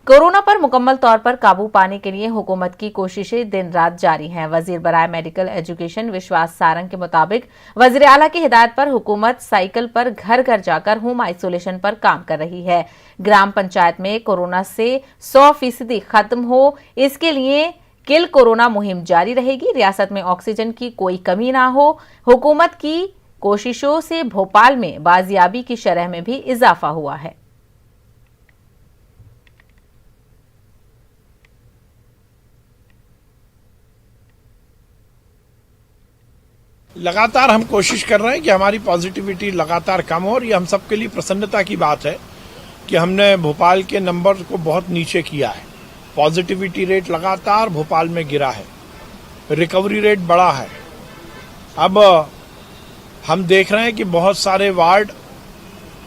Corona पर मुकम्मल तौर पर काबू पाने के लिए हुकूमत की कोशिशें दिन रात जारी हैं। वजीर बराए मेडिकल एजुकेशन विश्वास सारंग के मुताबिक वजीर आला की हिदायत पर हुकूमत साइकिल पर घर घर जाकर होम आइसोलेशन पर काम कर रही है। ग्राम पंचायत में कोरोना से 100% खत्म हो, इसके लिए किल कोरोना मुहिम जारी रहेगी। रियासत में ऑक्सीजन की कोई कमी ना हो। हुकूमत की कोशिशों से भोपाल में बाजियाबी की शरह में भी इजाफा हुआ है। लगातार हम कोशिश कर रहे हैं कि हमारी पॉजिटिविटी लगातार कम हो, और ये हम सबके लिए प्रसन्नता की बात है कि हमने भोपाल के नंबर को बहुत नीचे किया है। पॉजिटिविटी रेट लगातार भोपाल में गिरा है, रिकवरी रेट बढ़ा है। अब हम देख रहे हैं कि बहुत सारे वार्ड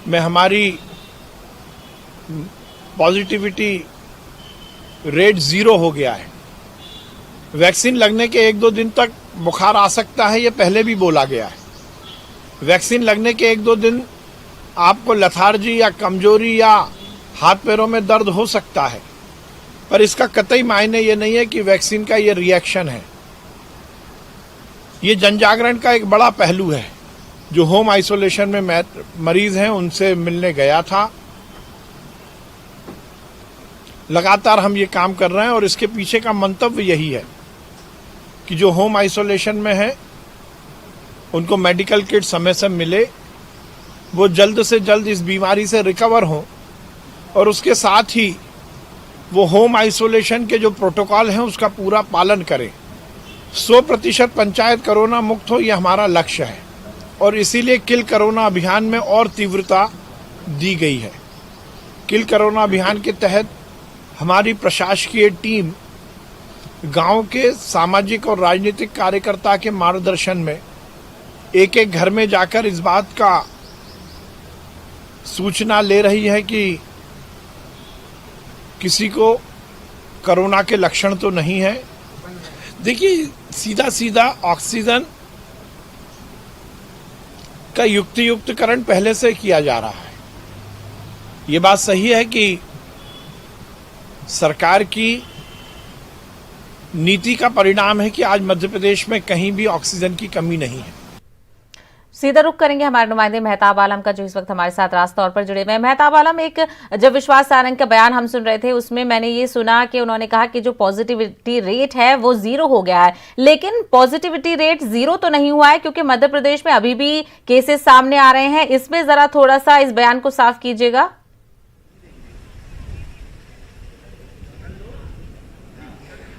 में हमारी पॉजिटिविटी रेट 0 हो गया है। वैक्सीन लगने के 1-2 दिन तक बुखार आ सकता है, ये पहले भी बोला गया है। वैक्सीन लगने के 1-2 दिन आपको लथार्जी या कमजोरी या हाथ पैरों में दर्द हो सकता है, पर इसका कतई मायने ये नहीं है कि वैक्सीन का ये रिएक्शन है। ये जनजागरण का एक बड़ा पहलू है। जो होम आइसोलेशन में मरीज हैं उनसे मिलने गया था। लगातार हम ये काम कर रहे हैं, और इसके पीछे का मंतव्य यही है कि जो होम आइसोलेशन में है उनको मेडिकल किट समय से मिले, वो जल्द से जल्द इस बीमारी से रिकवर हों, और उसके साथ ही वो होम आइसोलेशन के जो प्रोटोकॉल हैं उसका पूरा पालन करें। 100% पंचायत कोरोना मुक्त हो, ये हमारा लक्ष्य है, और इसीलिए किल कोरोना अभियान में और तीव्रता दी गई है। किल कोरोना अभियान के तहत हमारी प्रशासकीय टीम गांव के सामाजिक और राजनीतिक कार्यकर्ता के मार्गदर्शन में एक एक घर में जाकर इस बात का सूचना ले रही है कि किसी को कोरोना के लक्षण तो नहीं है। देखिए, सीधा सीधा ऑक्सीजन का युक्तिकरण पहले से किया जा रहा है। ये बात सही है कि सरकार की नीति का परिणाम है कि आज मध्य प्रदेश में कहीं भी ऑक्सीजन की कमी नहीं है। सीधा रुख करेंगे हमारे नुमाइंदे मेहताब आलम का, जो इस वक्त हमारे साथ रास्ता तौर पर जुड़े हुए हैं। मेहताब आलम, एक जब विश्वास सारंग का बयान हम सुन रहे थे उसमें मैंने ये सुना कि उन्होंने कहा कि जो पॉजिटिविटी रेट है वो 0 हो गया है, लेकिन पॉजिटिविटी रेट 0 तो नहीं हुआ है, क्योंकि मध्य प्रदेश में अभी भी केसेस सामने आ रहे हैं। इसमें जरा थोड़ा सा इस बयान को साफ कीजिएगा।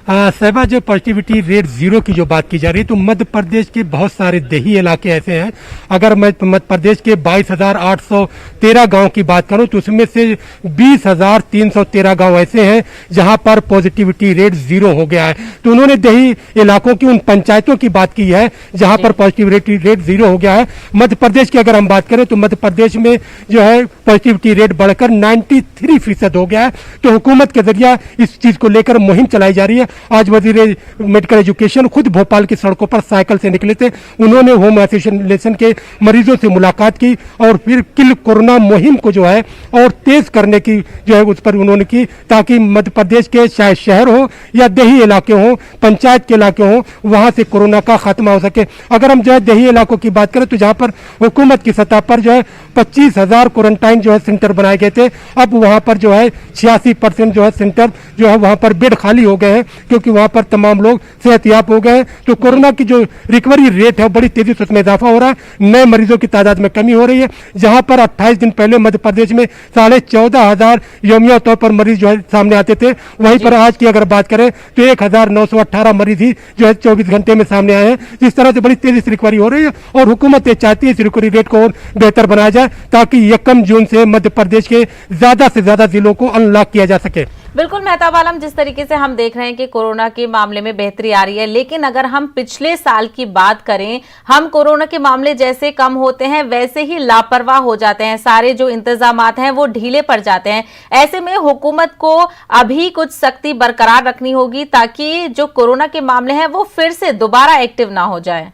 साहिबा, जो पॉजिटिविटी रेट 0 की जो बात की जा रही है, तो मध्य प्रदेश के बहुत सारे देही इलाके ऐसे हैं। अगर मैं मध्य प्रदेश के 22,813 गांव की बात करूं तो उसमें से 20,313 गांव ऐसे हैं जहां पर पॉजिटिविटी रेट 0 हो गया है। तो उन्होंने देही इलाकों की उन पंचायतों की बात की है जहां पर पॉजिटिविटी रेट 0 हो गया है। मध्य प्रदेश की अगर हम बात करें तो मध्य प्रदेश में जो है पॉजिटिविटी रेट बढ़कर 93% हो गया है। तो हुकूमत के जरिए इस चीज को लेकर मुहिम चलाई जा रही है। आज वजीर मेडिकल एजुकेशन खुद भोपाल की सड़कों पर साइकिल से निकले थे। उन्होंने होम आइसोलेशन के मरीजों से मुलाकात की और फिर किल कोरोना मुहिम को जो है और तेज करने की जो है उस पर उन्होंने की, ताकि मध्य प्रदेश के चाहे शहर हो या देही इलाके हो, पंचायत के इलाके हो, वहां से कोरोना का खात्मा हो सके। अगर हम जो है देही इलाकों की बात करें तो जहां पर हुकूमत की सतह पर जो है 25,000 क्वारंटाइन जो है सेंटर बनाए गए थे, अब वहां पर जो है 86% जो है सेंटर जो है वहां पर बेड खाली हो गए हैं, क्योंकि वहां पर तमाम लोग सेहतियाब हो गए हैं। तो कोरोना की जो रिकवरी रेट है बड़ी तेजी से उसमें इजाफा हो रहा है। नए मरीजों की तादाद में कमी हो रही है। जहां पर 28 दिन पहले मध्य प्रदेश में 14,500 यौमिया तौर पर मरीज जो है सामने आते थे, वहीं पर आज की अगर बात करें तो 1,918 मरीज ही जो है 24 घंटे में सामने आए हैं। जिस तरह से बड़ी तेजी से रिकवरी हो रही है, और हुकूमत ये चाहती है इस रिकवरी रेट को और बेहतर बनाया जाए, ताकि 1 जून से मध्य प्रदेश के ज्यादा से ज्यादा जिलों को अनलॉक किया जा सके। बिल्कुल मेहताब आलम, जिस तरीके से हम देख रहे हैं कि कोरोना के मामले में बेहतरी आ रही है, लेकिन अगर हम पिछले साल की बात करें, हम कोरोना के मामले जैसे कम होते हैं वैसे ही लापरवाह हो जाते हैं। सारे जो इंतजामात हैं वो ढीले पड़ जाते हैं। ऐसे में हुकूमत को अभी कुछ सख्ती बरकरार रखनी होगी, ताकि जो कोरोना के मामले हैं वो फिर से दोबारा एक्टिव ना हो जाए।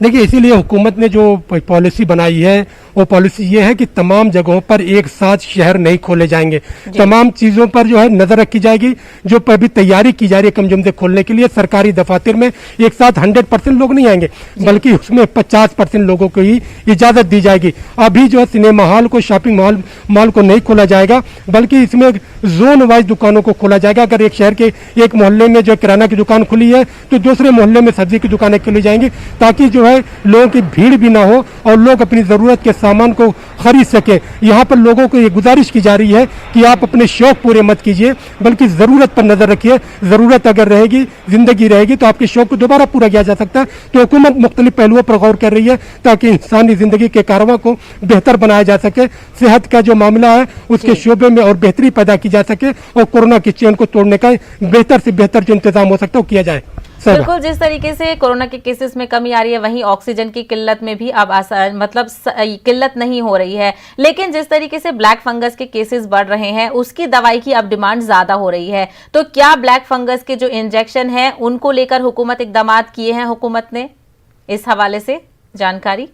देखिए, इसीलिए हुकूमत ने जो पॉलिसी बनाई है वो पॉलिसी ये है कि तमाम जगहों पर एक साथ शहर नहीं खोले जाएंगे। तमाम चीजों पर जो है नजर रखी जाएगी। जो पर भी तैयारी की जा रही है कम जुम से खोलने के लिए, सरकारी दफातर में एक साथ 100% लोग नहीं आएंगे, बल्कि उसमें 50% लोगों को ही इजाजत दी जाएगी। अभी जो है सिनेमा हॉल को, शॉपिंग मॉल को नहीं खोला जाएगा, बल्कि इसमें जोन वाइज दुकानों को खोला जाएगा। अगर एक शहर के एक मोहल्ले में जो किराना की दुकान खुली है तो दूसरे मोहल्ले में सब्जी की दुकानें खोली जाएंगी, ताकि जो है लोगों की भीड़ भी ना हो और लोग अपनी जरूरत के सामान को खरीद सके। यहाँ पर लोगों को ये गुजारिश की जा रही है कि आप अपने शौक पूरे मत कीजिए, बल्कि जरूरत पर नजर रखिए। जरूरत अगर रहेगी, जिंदगी रहेगी, तो आपके शौक को दोबारा पूरा किया जा सकता है। तो हुकूमत मुख्तलिफ पहलुओं पर गौर कर रही है ताकि इंसानी जिंदगी के कारवां को बेहतर बनाया जा सके, सेहत का जो मामला है उसके शोबे में और बेहतरी पैदा की जा सके और कोरोना की चेन को तोड़ने का बेहतर से बेहतर जो इंतजाम हो सकता है वो किया जाए। बिल्कुल, जिस तरीके से कोरोना के केसेस में कमी आ रही है, वहीं ऑक्सीजन की किल्लत में भी अब किल्लत नहीं हो रही है। लेकिन जिस तरीके से ब्लैक फंगस के केसेस बढ़ रहे हैं, उसकी दवाई की अब डिमांड ज्यादा हो रही है। तो क्या ब्लैक फंगस के जो इंजेक्शन हैं उनको लेकर हुकूमत इकदाम किए हैं हुकूमत ने? इस हवाले से जानकारी।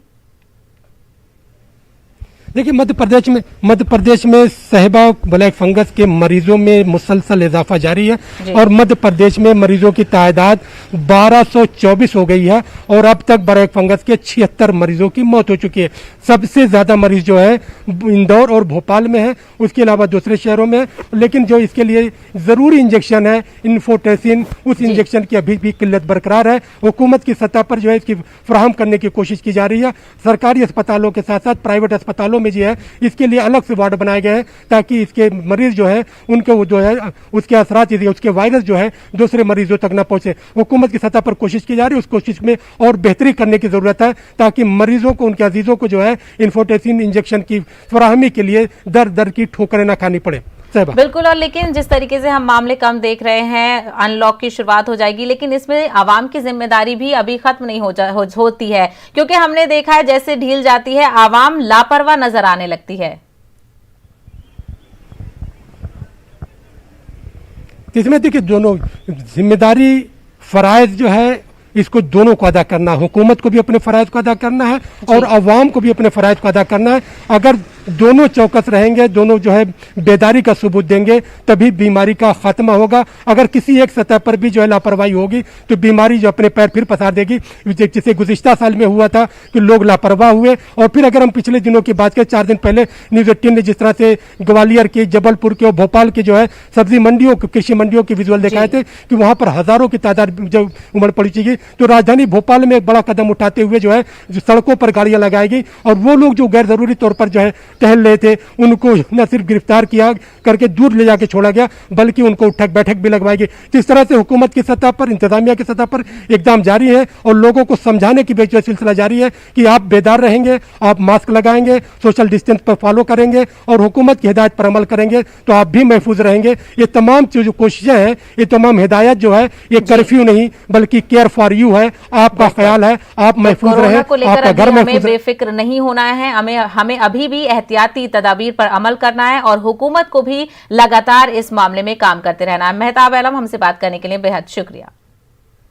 देखिए, मध्य प्रदेश में सहबा ब्लैक फंगस के मरीजों में मुसलसल इजाफा जारी है और मध्य प्रदेश में मरीजों की तादाद 1224 हो गई है और अब तक ब्लैक फंगस के 76 मरीजों की मौत हो चुकी है। सबसे ज्यादा मरीज जो है इंदौर और भोपाल में है, उसके अलावा दूसरे शहरों में है। लेकिन जो इसके लिए जरूरी इंजेक्शन है इन्फोटेसिन, उस इंजेक्शन की अभी भी किल्लत बरकरार है। हुकूमत की सतह पर जो है इसकी फराहम करने की कोशिश की जा रही है। सरकारी अस्पतालों के साथ साथ प्राइवेट अस्पतालों में जो है इसके लिए अलग से वार्ड बनाए गए हैं, ताकि इसके मरीज जो है उनको जो है उसके असरात, उसके वायरस जो है दूसरे मरीजों तक न पहुंचे। हुकूमत की सतह पर कोशिश की जा रही है, उस कोशिश में और बेहतरी करने की जरूरत है, ताकि मरीजों को, उनके अजीजों को जो है इन्फोटेसिन इंजेक्शन की फराहमी के लिए दर दर की ठोकरें न खानी पड़े। बिल्कुल। और लेकिन जिस तरीके से हम मामले कम देख रहे हैं, अनलॉक की शुरुआत हो जाएगी, लेकिन इसमें आवाम की जिम्मेदारी भी अभी खत्म नहीं होती है, क्योंकि हमने देखा है जैसे ढील जाती है आवाम लापरवाह नजर आने लगती है। इसमें देखिए, दोनों जिम्मेदारी, फराइज जो है इसको दोनों को अदा करना, हुकूमत को भी अपने फराइज को अदा करना है और अवाम को भी अपने फराइज को अदा करना है। अगर दोनों चौकस रहेंगे, दोनों जो है बेदारी का सबूत देंगे, तभी बीमारी का खात्मा होगा। अगर किसी एक सतह पर भी जो है लापरवाही होगी तो बीमारी जो अपने पैर फिर पसार देगी, जिसे गुज़िश्ता साल में हुआ था कि लोग लापरवाह हुए। और फिर अगर हम पिछले दिनों की बात करें, 4 दिन पहले न्यूज़ 18 ने जिस तरह से ग्वालियर के, जबलपुर के और भोपाल के जो है सब्जी मंडियों, कृषि मंडियों के विजुअल दिखाए थे कि वहां पर हजारों की तादाद जब उमड़ पड़ी थी, तो राजधानी भोपाल में एक बड़ा कदम उठाते हुए जो है जो सड़कों पर गाड़ियां लगाएगी और वो लोग जो गैर जरूरी तौर पर जो है टहल रहे थे उनको न सिर्फ गिरफ्तार किया करके दूर ले जाके छोड़ा गया, बल्कि उनको उठक बैठक भी लगवाएगी। इस तरह से हुकूमत की सतह पर, इंतजामिया की सतह पर इकदाम जारी है और लोगों को समझाने की भी सिलसिला जारी है कि आप बेदार रहेंगे, आप मास्क लगाएंगे, सोशल डिस्टेंस पर फॉलो करेंगे और हुकूमत की हिदायत पर अमल करेंगे तो आप भी महफूज रहेंगे। ये तमाम जो कोशिशें हैं, ये तमाम हिदायत जो है, ये कर्फ्यू नहीं बल्कि केयर फॉर यू है। आपका ख्याल है, आप महफूज रहें, आपका घर महफूज है। बेफिक्र नहीं होना है, हमें अभी भी एहतियाती तदाबीर पर अमल करना है और हुकूमत को भी लगातार इस मामले में काम करते रहना है। मेहताब आलम, हमसे बात करने के लिए बेहद शुक्रिया।